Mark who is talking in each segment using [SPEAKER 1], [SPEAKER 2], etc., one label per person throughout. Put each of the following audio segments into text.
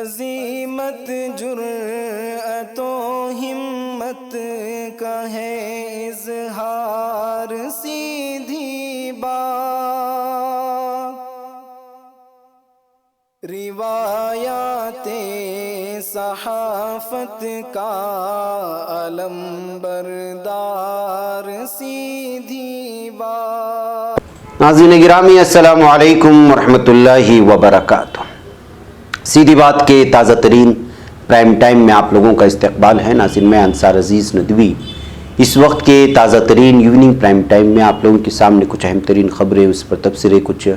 [SPEAKER 1] अजीमत जुर्अतो हिम्मत का है इज़हार, सीधी बात रिवायाते सहाफत का अलम बरदार, सीधी बात।
[SPEAKER 2] नाज़रीन गिरामी अस्सलामु अलैकुम वरहमतुल्लाहि वबरकातुहू। सीधी बात के ताज़ा तरीन प्राइम टाइम में आप लोगों का इस्तकबाल है। नाज़रीन मैं अंसार अजीज़ नदवी इस वक्त के ताज़ा तरीन इवनिंग प्राइम टाइम में आप लोगों के सामने कुछ अहम तरीन ख़बरें, उस पर तबसरे, कुछ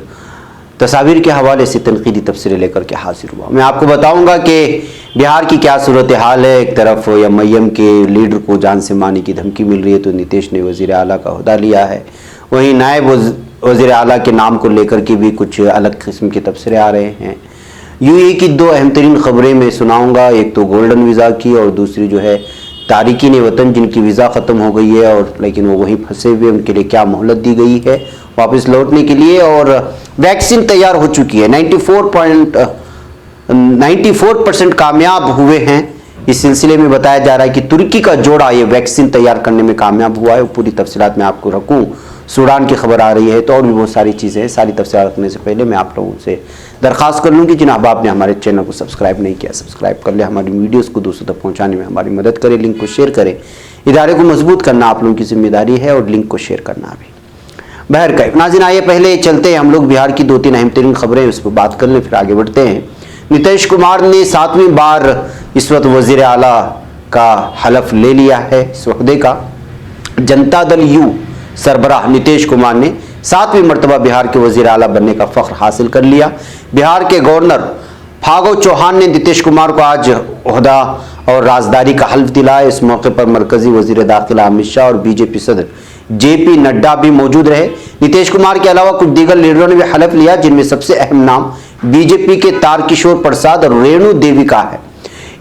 [SPEAKER 2] तस्वीर के हवाले से तनकीदी तबसरे लेकर के हाजिर हुआ। मैं आपको बताऊंगा कि बिहार की क्या सूरत हाल है। एक तरफ एमआईएम के लीडर को जान से मारने की धमकी मिल रही है तो नीतीश ने वज़ीर आला का ओहदा लिया है। वहीं नायब वज़ीर आला के नाम को लेकर के भी कुछ अलग किस्म के तबसरे आ रहे हैं। यूएई की दो अहम तरीन ख़बरें मैं सुनाऊँगा, एक तो गोल्डन वीज़ा की और दूसरी जो है तारिकीन वतन जिनकी वीज़ा ख़त्म हो गई है और लेकिन वो वहीं फंसे हुए, उनके लिए क्या मोहलत दी गई है वापस लौटने के लिए। और वैक्सीन तैयार हो चुकी है, 94% कामयाब हुए हैं। इस सिलसिले में बताया जा रहा है कि तुर्की का जोड़ा ये वैक्सीन तैयार करने में कामयाब हुआ है। पूरी तफसीलात मैं आपको रखूँ। सूडान की खबर आ रही है तो और भी बहुत सारी चीज़ें हैं। सारी तफसीलात रखने से पहले मैं आप लोगों से दरख्वास्त कर लूँ कि जिन अहबाब ने हमारे चैनल को सब्सक्राइब नहीं किया, सब्सक्राइब कर ले। हमारी वीडियोज़ को दूसरों तक पहुँचाने में हमारी मदद करें, लिंक को शेयर करें। इदारे को मजबूत करना आप लोगों की जिम्मेदारी है और लिंक को शेयर करना भी। बहरकैफ नाज़रीन आइए पहले चलते हैं हम लोग बिहार की दो तीन अहम तरीन खबरें उस पर बात कर लें, फिर आगे बढ़ते हैं। नीतीश कुमार ने 7वीं बार इस वक्त वज़ीर आला का हलफ ले लिया है। इस वक़्त का जनता दल यू सरबराह नीतीश कुमार ने 7वीं मरतबा बिहार के वज़ीर आला बनने का फ़ख्र हासिल कर लिया। बिहार के गवर्नर फागू चौहान ने नीतीश कुमार को आज ओहदा और राजदारी का हल्फ दिलाया। इस मौके पर मरकजी वज़ीर दाखिला अमित शाह और बीजेपी सदर जेपी नड्डा भी मौजूद रहे। नीतीश कुमार के अलावा कुछ दीगर लीडरों ने भी हलफ लिया, जिनमें सबसे अहम नाम बीजेपी के तारकिशोर प्रसाद और रेणु देवी का है।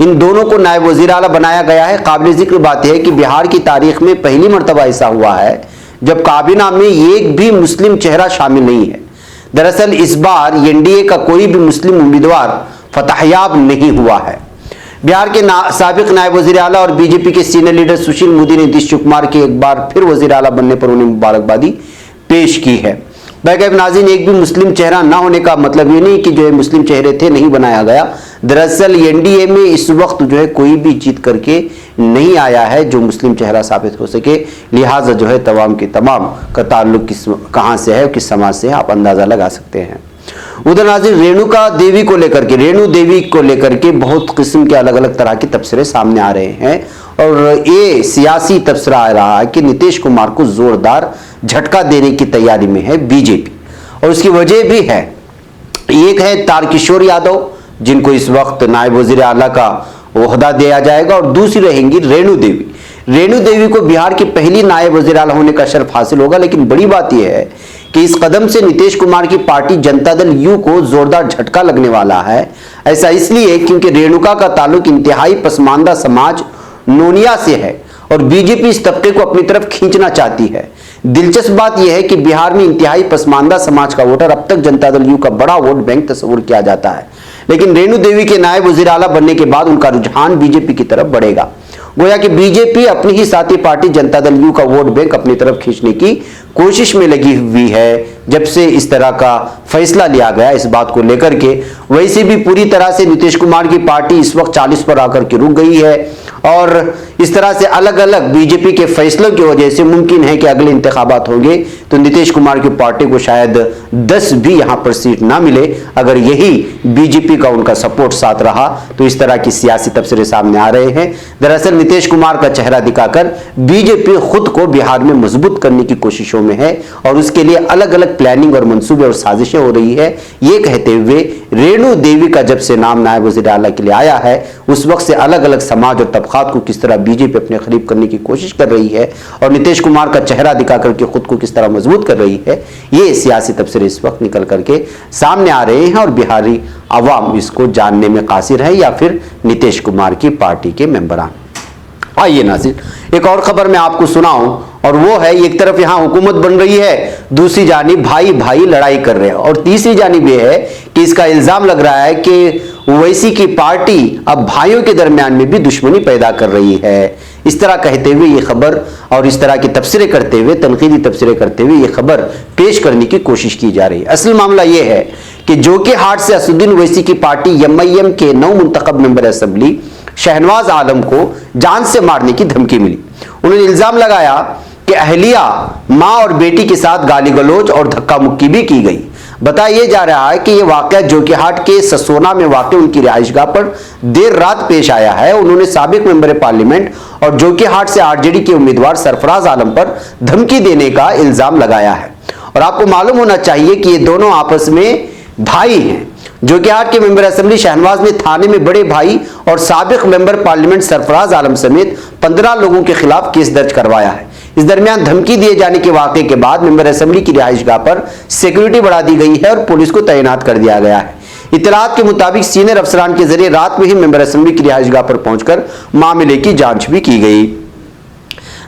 [SPEAKER 2] इन दोनों को नायब वज़ीर आला बनाया गया है। काबिल जिक्र बात यह है कि बिहार की तारीख में पहली मरतबा ऐसा हुआ है जब काबीना में एक भी मुस्लिम चेहरा शामिल नहीं है। दरअसल इस बार एनडीए का कोई भी मुस्लिम उम्मीदवार फतहयाब नहीं हुआ है। बिहार के साबिक नायब वज़ीर आला और बीजेपी के सीनियर लीडर सुशील मोदी ने नीतीश कुमार के एक बार फिर वज़ीर आला बनने पर उन्हें मुबारकबादी पेश की है। बैकअप नाज़रीन, एक भी मुस्लिम चेहरा ना होने का मतलब ये नहीं कि जो है मुस्लिम चेहरे थे नहीं बनाया गया। दरअसल एनडीए में इस वक्त जो है कोई भी जीत करके नहीं आया है जो मुस्लिम चेहरा साबित हो सके। लिहाजा जो है तमाम के तमाम का ताल्लुक कहाँ से है, किस समाज से है, आप अंदाज़ा लगा सकते हैं। उधर नाज़रीन रेणु देवी को लेकर के बहुत किस्म के अलग अलग तरह के तबसरे सामने आ रहे हैं और ये सियासी तबसरा आ रहा है कि नीतीश कुमार को जोरदार झटका देने की तैयारी में है बीजेपी और उसकी वजह भी है। एक है तारकिशोर यादव जिनको इस वक्त नायब वज़ीर आला का ओहदा दिया जाएगा और दूसरी रहेंगी रेणु देवी। रेणु देवी को बिहार की पहली नायब वज़ीर आला होने का शर्फ हासिल होगा। लेकिन बड़ी बात यह है कि इस कदम से नीतीश कुमार की पार्टी जनता दल यू को जोरदार झटका लगने वाला है। ऐसा इसलिए क्योंकि रेणुका का ताल्लुक इंतहाई पसमानदा समाज नोनिया से है और बीजेपी इस तबके को अपनी तरफ खींचना चाहती है। दिलचस्प बात यह है कि बिहार में इंतहाई पसमानदा समाज का वोटर अब तक जनता दल यू का बड़ा वोट बैंक तस्वुर किया जाता है। लेकिन रेणु देवी के नायब वज़ीर आला बनने के बाद उनका रुझान बीजेपी की तरफ बढ़ेगा। गोया कि बीजेपी अपनी ही साथी पार्टी जनता दल यू का वोट बैंक अपनी तरफ खींचने की कोशिश में लगी हुई है। जब से इस तरह का फैसला लिया गया इस बात को लेकर के, वैसे भी पूरी तरह से नीतीश कुमार की पार्टी इस वक्त 40 पर आकर के रुक गई है और इस तरह से अलग अलग बीजेपी के फैसलों की वजह से मुमकिन है कि अगले इंतखाबात होंगे तो नीतीश कुमार की पार्टी को शायद 10 भी यहां पर सीट ना मिले। अगर यही बीजेपी का उनका सपोर्ट साथ रहा तो इस तरह की सियासी तबसरे सामने आ रहे हैं। दरअसल नीतीश कुमार का चेहरा दिखाकर बीजेपी खुद को बिहार में मजबूत करने की कोशिशों में है और उसके लिए अलग अलग प्लानिंग और मंसूबे और साजिशें हो रही है। ये कहते हुए रेणु देवी का जब से नाम नायब वज़ीर आला के लिए आया है उस वक्त से अलग अलग समाज और तबकात को किस तरह बीजेपी अपने करीब करने की कोशिश कर रही है और नीतीश कुमार का चेहरा दिखा करके खुद को किस तरह मजबूत कर रही है, ये सियासी तबसरे इस वक्त निकल करके सामने आ रहे हैं और बिहारी अवाम इसको जानने में कासिर है या फिर नीतीश कुमार की पार्टी के मेंबरान। आइए नाज़रीन एक और खबर मैं आपको सुनाऊं और वो है एक तरफ यहाँ हुकूमत बन रही है, दूसरी जानिब भाई भाई लड़ाई कर रहे हैं और तीसरी जानिब ये है कि इसका इल्ज़ाम लग रहा है कि ओवैसी की पार्टी अब भाइयों के दरमियान में भी दुश्मनी पैदा कर रही है। इस तरह कहते हुए ये खबर और इस तरह की तफसीरें करते हुए, तनकीदी तफसीरें करते हुए ये खबर पेश करने की कोशिश की जा रही है। असल मामला ये है कि जोकीहाट से असदुद्दीन ओवैसी की पार्टी एमआईएम के नौ मुंतखब मेंबर असेंबली शहनवाज आलम को जान से मारने की धमकी मिली। उन्होंने इल्जाम लगाया कि अहलिया, मां और बेटी के साथ गाली गलौज और धक्का मुक्की भी की गई। बताया जा रहा है कि यह वाकया जोकीहाट के ससोना में वाक़ उनकी रिहाइशगाह पर देर रात पेश आया है। उन्होंने साबिक मेंबर पार्लियामेंट और जोकीहाट से आरजेडी के उम्मीदवार सरफराज आलम पर धमकी देने का इल्जाम लगाया है। और आपको मालूम होना चाहिए कि ये दोनों आपस में भाई हैं। जोकीहाट के मेंबर असेंबली शहनवाज ने थाने में बड़े भाई और साबिक मेंबर पार्लियामेंट सरफराज आलम समेत 15 लोगों के खिलाफ केस दर्ज करवाया है। इस दरमियान धमकी दिए जाने के वाक़े के बाद मेंबर असेंबली की रिहाइशगाह पर सिक्योरिटी बढ़ा दी गई है और पुलिस को तैनात कर दिया गया है। इत्तलात के मुताबिक सीनियर अफसरान के जरिए रात में ही मेंबर असेंबली की रिहाइशगाह पर पहुंचकर मामले की जांच भी की गई।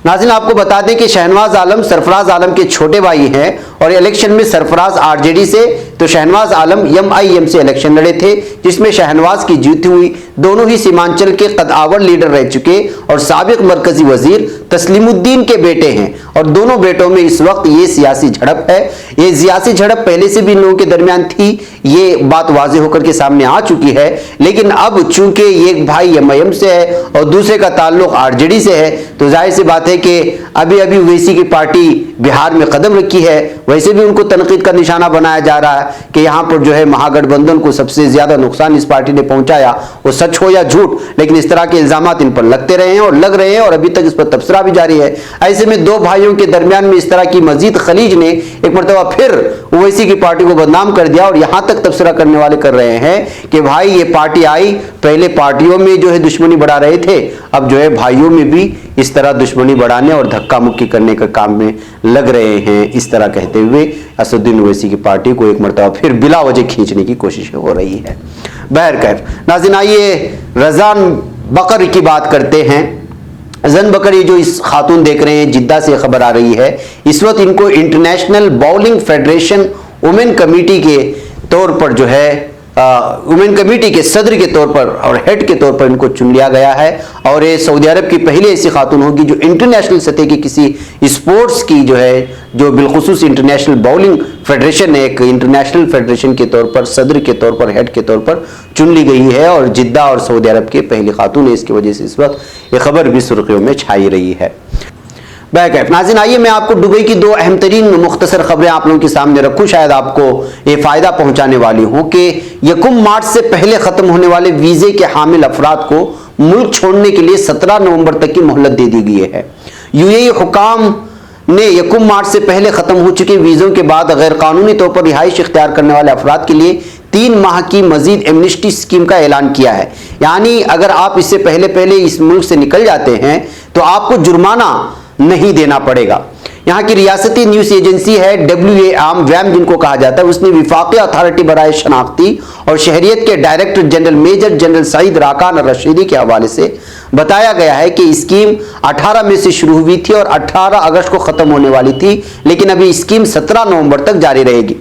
[SPEAKER 2] नाज़रीन, आपको बता दें कि शहनवाज आलम सरफराज आलम के छोटे भाई हैं और इलेक्शन में सरफराज आरजेडी से तो शहनवाज आलम एमआईएम से इलेक्शन लड़े थे, जिसमें शहनवाज की जीत हुई। दोनों ही सीमांचल के कदावर लीडर रह चुके और साबिक मरकजी वजीर तस्लीमुद्दीन के बेटे हैं और दोनों बेटों में इस वक्त ये सियासी झड़प है। ये सियासी झड़प पहले से भी इन लोगों के दरमियान थी, ये बात वाज़ेह होकर के सामने आ चुकी है। लेकिन अब चूंकि एक भाई एमआईएम से है और दूसरे का ताल्लुक आरजेडी से है, तो जाहिर सी बात है कि अभी अभी ओवैसी की पार्टी बिहार में कदम रखी है। वैसे भी उनको तनकीद का निशाना बनाया जा रहा है कि यहाँ पर जो है महागठबंधन को सबसे ज्यादा नुकसान इस पार्टी ने पहुंचाया, वो सच हो या झूठ, लेकिन इस तरह के इल्जाम इन पर लगते रहे हैं और लग रहे हैं और अभी तक इस पर तबसरा भी जारी है। ऐसे में दो भाइयों के दरमियान में इस तरह की मजीद खलीज ने एक मरतबा फिर ओवैसी की पार्टी को बदनाम कर दिया और यहां तक तबसरा करने वाले कर रहे हैं कि भाई ये पार्टी आई, पहले पार्टियों में जो है दुश्मनी बढ़ा रहे थे, अब जो है भाइयों में भी इस तरह दुश्मनी बढ़ाने और धक्का मुक्की करने का काम में लग रहे हैं। इस तरह कहते हुए असदुद्दीन ओवैसी की पार्टी को एक मरतबा फिर बिला वजह खींचने की कोशिश हो रही है। बहरकैफ नाज़रीन, आइए रज़ान बकर की बात करते हैं। रज़ान बकर, ये जो इस खातून देख रहे हैं, जिद्दा से खबर आ रही है, इस वक्त इनको international bowling federation women committee के तौर पर जो है वुमेन कमेटी के सदर के तौर पर और हेड के तौर पर इनको चुन लिया गया है। और ये सऊदी अरब की पहली ऐसी खातून होगी जो इंटरनेशनल सतह की किसी स्पोर्ट्स की जो है, जो बिलखुसूस इंटरनेशनल बाउलिंग फेडरेशन है, एक इंटरनेशनल फेडरेशन के तौर पर सदर के तौर पर, हेड के तौर पर चुन ली गई है और जिद्दा और सऊदी अरब की पहली खातून है। इसकी वजह से इस वक्त ये खबर भी सुर्खियों में छाई रही है। नाज़रीन, आइए मैं आपको दुबई की दो अहम तरीन मुख्तसर खबरें आप लोगों के सामने रखूं, शायद आपको ये फायदा पहुंचाने वाली हो कि 1 मार्च से पहले खत्म होने वाले वीजे के हामिल अफराद को मुल्क छोड़ने के लिए 17 नवंबर तक की मोहलत दे दी गई है। यूएई हुकाम ने 1 मार्च से पहले खत्म हो चुके वीजों के बाद गैर कानूनी तौर पर रिहाइश इख्तियार करने वाले अफराद के लिए 3 माह की मजीद एमनिस्टी स्कीम का ऐलान किया है। यानी अगर आप इससे पहले इस मुल्क से निकल जाते हैं तो आपको जुर्माना नहीं देना पड़ेगा। यहाँ की रियासती न्यूज एजेंसी है WAM जिनको कहा जाता है, उसने विफाकी अथॉरिटी बराए शनाख्ती और शहरियत के director general major general Saeed Rakan Rashidi के हवाले से बताया गया है कि स्कीम 18 में से शुरू हुई थी और 18 अगस्त को खत्म होने वाली थी, लेकिन अभी स्कीम 17 नवंबर तक जारी रहेगी।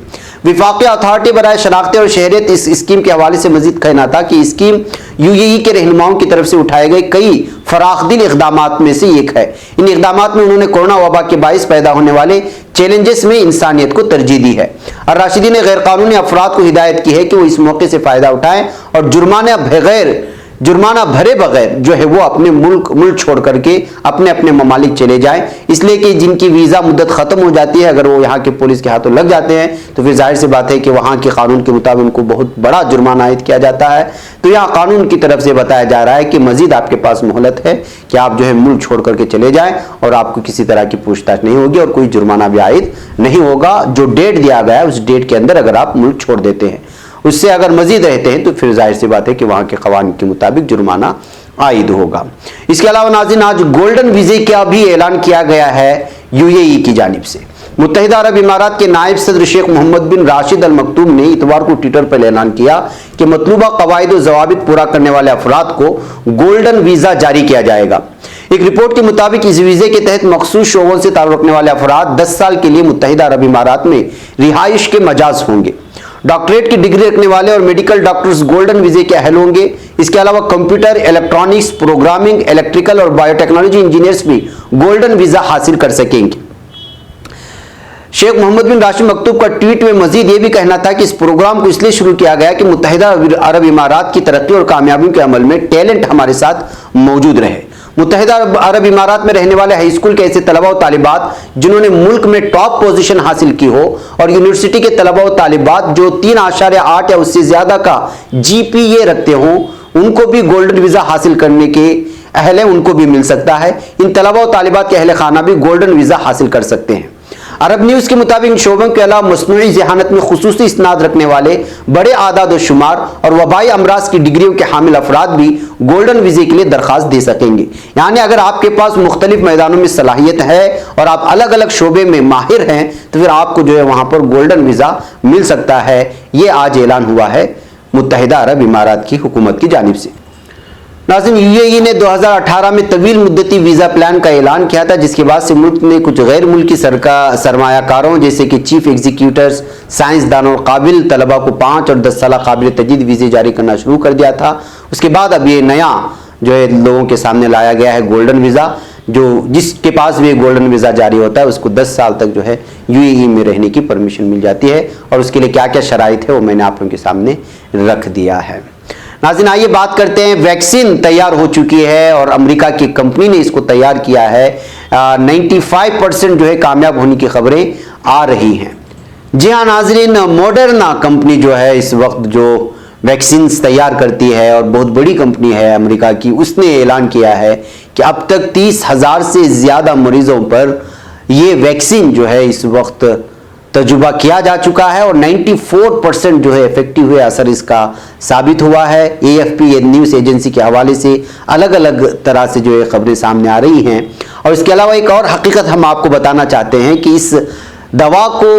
[SPEAKER 2] विफाकी अथॉरिटी बराए शनाख्ती और शहरियत इस स्कीम के हवाले से मजीद कहना था कि स्कीम यूएई के रहनुमाओं की तरफ से उठाए गए कई फराखदिल इक़दामात में से एक है। इन इक़दामात में उन्होंने कोरोना वबा के बाइस पैदा होने वाले चैलेंजेस में इंसानियत को तरजीह दी है। और राशिदी ने गैर कानूनी अफराद को हिदायत की है कि वो इस मौके से फायदा उठाएं और जुर्माना भरे बगैर जो है वो अपने मुल्क छोड़ करके अपने ममालिक चले जाएं। इसलिए कि जिनकी वीज़ा मुद्दत ख़त्म हो जाती है, अगर वो यहाँ के पुलिस के हाथों लग जाते हैं तो फिर जाहिर सी बात है कि वहाँ के कानून के मुताबिक उनको बहुत बड़ा जुर्माना आयद किया जाता है। तो यहाँ कानून की तरफ से बताया जा रहा है कि मजीद आपके पास मोहलत है कि आप जो है मुल्क छोड़ करके चले जाएं और आपको किसी तरह की पूछताछ नहीं होगी और कोई जुर्माना भी आयद नहीं होगा। जो डेट दिया गया है उस डेट के अंदर अगर आप मुल्क छोड़ देते हैं, उससे अगर मजीद रहते हैं तो फिर जाहिर सी बात है कि वहां के कवानीन के मुताबिक जुर्माना आयद होगा। इसके अलावा नाज़रीन, आज गोल्डन वीजे का भी ऐलान किया गया है यूएई की जानिब से। मुत्तहिदा अरब इमारात के नायब सदर शेख मोहम्मद बिन राशिद अल मकतूम ने इतवार को ट्विटर पर ऐलान किया कि मतलूबा कवायद और ज़वाबित पूरा करने वाले अफराद को गोल्डन वीज़ा जारी किया जाएगा। एक रिपोर्ट के मुताबिक इस वीज़े के तहत मखसूस शोबों से ताल्लुक़ रखने वाले अफराद 10 साल के लिए मुत्तहिदा अरब इमारात में रिहाइश के मजाज होंगे। डॉक्टरेट की डिग्री रखने वाले और मेडिकल डॉक्टर्स गोल्डन वीजे के अहल होंगे। इसके अलावा कंप्यूटर, इलेक्ट्रॉनिक्स, प्रोग्रामिंग, इलेक्ट्रिकल और बायोटेक्नोलॉजी इंजीनियर्स भी गोल्डन वीजा हासिल कर सकेंगे। शेख मोहम्मद बिन राशिद मकतूब का ट्वीट में मजीद ये भी कहना था कि इस प्रोग्राम को इसलिए शुरू किया गया कि मुत्तहिदा अरब इमारात की तरक्की और कामयाबियों के अमल में टैलेंट हमारे साथ मौजूद रहे। मुत्तहिदा अरब इमारात में रहने वाले हाई स्कूल के ऐसे तलबा और तालिबात जिन्होंने मुल्क में टॉप पोजीशन हासिल की हो और यूनिवर्सिटी के तलबा और तालिबात जो 3.8 या उससे ज्यादा का GPA रखते हो, उनको भी गोल्डन वीजा हासिल करने के अहल है, उनको भी मिल सकता है। इन तलबा और तालिबात के अहल खाना भी गोल्डन वीजा हासिल कर सकते हैं। अरब न्यूज के मुताबिक इन शोबों के अलावा मस्नूई ज़हानत में खुसूसी इस्नाद रखने वाले बड़े आदाद व शुमार और वबाई अमराज की डिग्रियों के हामिल अफराद भी गोल्डन वीजे के लिए दरखास्त दे सकेंगे। यानी अगर आपके पास मुख्तलिफ मैदानों में सलाहियत है और आप अलग अलग शोबे में माहिर हैं तो फिर आपको जो है वहां पर गोल्डन वीजा मिल सकता है। ये आज ऐलान हुआ है मुत्तहिदा अरब इमारात की हुकूमत की जानिब से। नाज़रीन, UAE ने 2018 में तवील मुद्दती वीज़ा प्लान का ऐलान किया था, जिसके बाद से मुल्क ने कुछ गैर मुल्की सरमायाकारों जैसे कि चीफ एग्जीक्यूटिव्स, साइंसदानों और काबिल तलबा को 5 और 10 साल काबिल तजदीद वीज़े जारी करना शुरू कर दिया था। उसके बाद अब ये नया जो है लोगों के सामने लाया गया है गोल्डन वीज़ा, जो जिसके पास भी गोल्डन वीज़ा जारी होता है उसको 10 साल तक जो है UAE में रहने की परमिशन मिल जाती है। और उसके लिए क्या क्या शराइत है वो मैंने आप लोगों के सामने रख दिया है। नाज़रीन, आइए बात करते हैं। वैक्सीन तैयार हो चुकी है और अमेरिका की कंपनी ने इसको तैयार किया है। 95% जो है कामयाब होने की खबरें आ रही हैं। जी हाँ नाज़रीन, मॉडर्ना कंपनी जो है इस वक्त जो वैक्सीन तैयार करती है और बहुत बड़ी कंपनी है अमेरिका की, उसने ऐलान किया है कि अब तक 30,000 से ज़्यादा मरीजों पर ये वैक्सीन जो है इस वक्त तजुर्बा किया जा चुका है और 94% जो है इफेक्टिव हुए असर इसका साबित हुआ है। AFP न्यूज़ एजेंसी के हवाले से अलग अलग तरह से जो है खबरें सामने आ रही हैं। और इसके अलावा एक और हकीकत हम आपको बताना चाहते हैं कि इस दवा को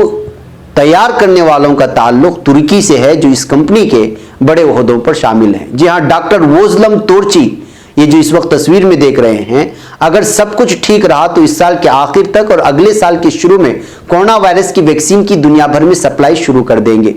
[SPEAKER 2] तैयार करने वालों का ताल्लुक तुर्की से है, जो इस कंपनी के बड़े ओहदों पर शामिल हैं। जी हाँ, डॉक्टर वोजलम तोरची, ये जो इस वक्त तस्वीर में देख रहे हैं, अगर सब कुछ ठीक रहा तो इस साल के आखिर तक और अगले साल के शुरू में कोरोना वायरस की वैक्सीन की दुनिया भर में सप्लाई शुरू कर देंगे।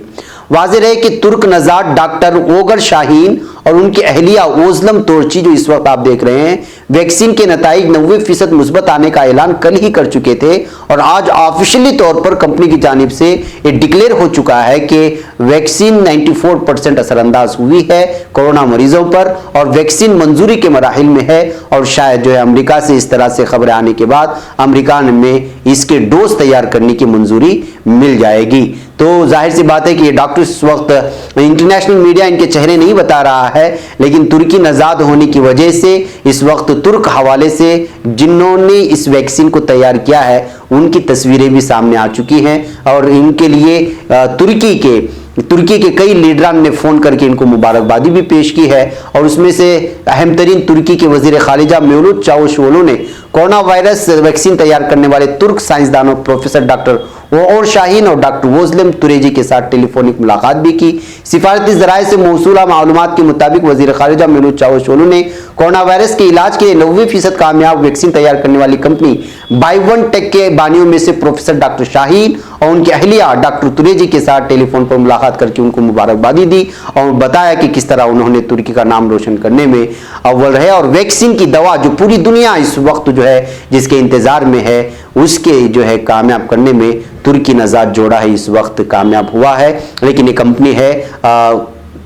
[SPEAKER 2] वाज़ेह रहे कि तुर्क नजाद डॉक्टर ओगर शाहीन और उनकी अहलिया ओजलम तोरची जो इस वक्त आप देख रहे हैं, वैक्सीन के नताइज 90% मुस्बत आने का ऐलान कल ही कर चुके थे और आज ऑफिशियली तौर पर कंपनी की जानिब से ये डिक्लेयर हो चुका है कि वैक्सीन 94% असरअंदाज हुई है कोरोना मरीजों पर और वैक्सीन मंजूरी के मराहिल में है। और शायद जो है अमेरिका से इस तरह से खबरें आने के बाद अमेरिका में इसके डोज तैयार करने की मंजूरी मिल जाएगी। तो जाहिर सी बात है कि ये डॉक्टर इस वक्त इंटरनेशनल मीडिया इनके चेहरे नहीं बता रहा है, लेकिन तुर्की नजाद होने की वजह से इस वक्त तुर्क हवाले से जिन्होंने इस वैक्सीन को तैयार किया है उनकी तस्वीरें भी सामने आ चुकी हैं और इनके लिए तुर्की के कई लीडरान ने फोन करके इनको मुबारकबादी भी पेश की है। और उसमें से अहम तरीन तुर्की के वजीर खारिजा मेवलूद चावुशओगलू ने कोरोना वायरस वैक्सीन तैयार करने वाले तुर्क साइंसदानों प्रोफेसर डॉक्टर और शाहीन और डॉक्टर वोजलम तुरेजी के साथ टेलीफोनिक मुलाकात भी की। सिफारती जराये से मौसूला मालूमात के मुताबिक वजीर खारिजा मेवलूद चावुशओगलू ने कोरोना वायरस के इलाज के लिए 90% कामयाब वैक्सीन तैयार करने वाली कंपनी बायोटेक के बानियों में से प्रोफेसर डॉक्टर शाहीन और उनकी अहलिया डॉक्टर तुरेजी के साथ टेलीफोन पर मुलाकात करके उनको मुबारकबादी दी और बताया कि किस तरह उन्होंने तुर्की का नाम रोशन करने में अव्वल रहे और वैक्सीन की दवा जो पूरी दुनिया इस वक्त जो है जिसके इंतजार में है उसके जो है कामयाब करने में तुर्की नजाद जोड़ा है इस वक्त कामयाब हुआ है। लेकिन ये कंपनी है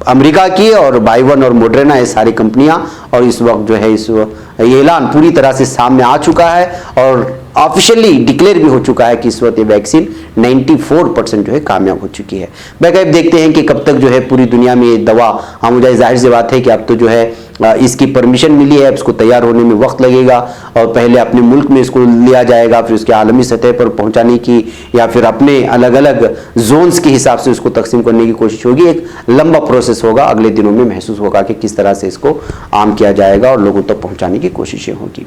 [SPEAKER 2] अमेरिका की और बाइवन और मॉडर्ना ये सारी कंपनियां और इस वक्त जो है इस ये ऐलान पूरी तरह से सामने आ चुका है और ऑफिशियली डिक्लेयर भी हो चुका है कि इस वक्त ये वैक्सीन 94% जो है कामयाब हो चुकी है। बाकायदा देखते हैं कि कब तक जो है पूरी दुनिया में ये दवा हम जाए। जाहिर सी बात है कि अब तो जो है इसकी परमिशन मिली है, इसको तैयार होने में वक्त लगेगा और पहले अपने मुल्क में इसको लिया जाएगा, फिर उसके आलमी सतह पर पहुंचाने की या फिर अपने अलग अलग जोन्स के हिसाब से उसको तकसीम करने की कोशिश होगी। एक लंबा प्रोसेस होगा, अगले दिनों में महसूस होगा कि किस तरह से इसको आम किया जाएगा और लोगों तक पहुंचाने की कोशिशें होगी।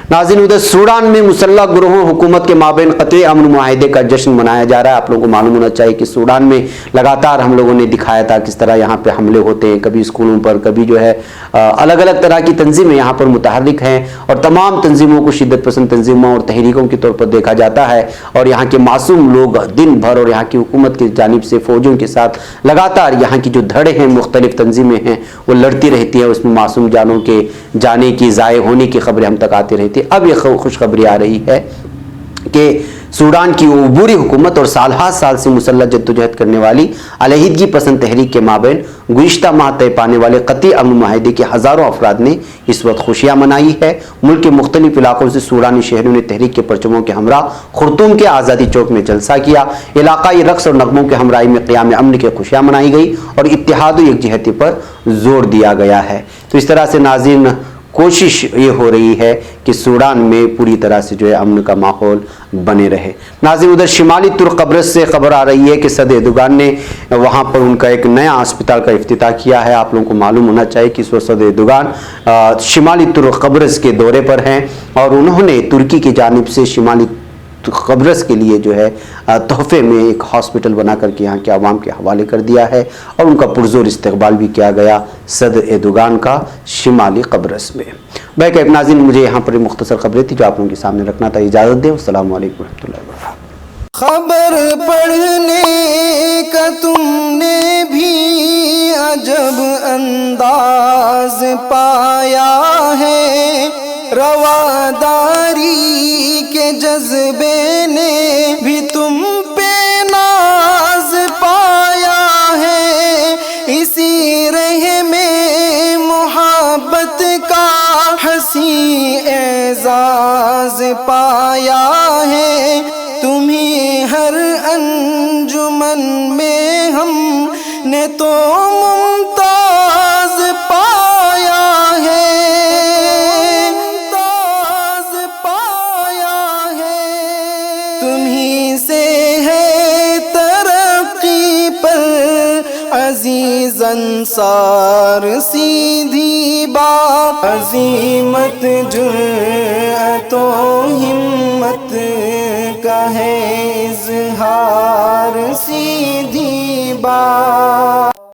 [SPEAKER 2] नाज़रीन, उधर सूडान में मुसल्लह गिरोहों हुकूमत के माबैन क़त्ल अमन मुआहिदे का जश्न मनाया जा रहा है। आप लोगों को मालूम होना चाहिए कि सूडान में लगातार हम लोगों ने दिखाया था किस तरह यहाँ पे हमले होते हैं, कभी स्कूलों पर, कभी जो है अलग अलग तरह की तंजीमें यहाँ पर मुतहर्रिक हैं और तमाम तंजीमों को शिद्दत पसंद तंजीमों और तहरीकों के तौर पर देखा जाता है। और यहाँ के मासूम लोग दिन भर और यहाँ की हुकूमत की जानिब से फ़ौजों के साथ लगातार यहाँ की जो धड़े हैं, मुख्तलिफ तंजीमें हैं, वो लड़ती रहती हैं। उसमें मासूम जानों के जाने की, ज़ाये होने की खबरें हम तक आती रहती। अब ये खुशखबरी आ रही है कि सूडान की अबूरी हुकूमत और साल हर साल से मुसल्लह जद्दोजहद करने वाली अलहदगी पसंद तहरीक के माबैन गुज़िश्ता माह तय पाने वाले क़त्ल अमन मुआहिदे के हज़ारों अफराद ने इस वक्त खुशियाँ मनाई है। मुल्क के मुख्तलिफ इलाकों से सूडानी शहरों ने तहरीक के परचमों के हमरा खुर्तूम के आज़ादी चौक में जलसा किया। इलाकाई रक़्स और नगमों के हमराही में क़याम अमन की खुशियाँ मनाई गई और इत्तेहाद व यकजहती पर जोर दिया गया है। तो इस तरह से नाज़रीन कोशिश ये हो रही है कि सूडान में पूरी तरह से जो है अमन का माहौल बने रहे। नाज़रीन, उधर शिमाली तुर्कब्रस से खबर आ रही है कि सदर एर्दोगान ने वहाँ पर उनका एक नया अस्पताल का इफ्तिताह किया है। आप लोगों को मालूम होना चाहिए कि इस वक्त सदर एर्दोगान शिमाली तुर्कब्रस के दौरे पर हैं और उन्होंने तुर्की की जानिब से शिमाली कब्रस के लिए जो है तोहफे में एक हॉस्पिटल बना करके यहाँ के आवाम के हवाले कर दिया है और उनका पुरजोर इस्तकबाल भी किया गया सदर एर्दोगान का शिमाली कब्रस में। बैक नाज़रीन, मुझे यहाँ पर मुख्तसर खबरें थी जो आप लोगों के सामने रखना था। इजाज़त दें। अस्सलामु अलैकुम रहमतुल्लाहि व बरकातुहू।
[SPEAKER 1] खबर पढ़ने का तुमने भी अजब अंदाज पाया है, रवादारी के जज्बे ने भी तुम पे नाज पाया है, इसी रह में मोहब्बत का हंसी एजाज पाया है। तुम्ही हर अंजुमन में हमने तो मुमताज पाया है, मुमताज पाया है। तुम्ही से है तरक्की पर अजीज अंसार सीधी बात, अजीमत जुर्अतो हिम्मत का है इज़हार सीधी बात।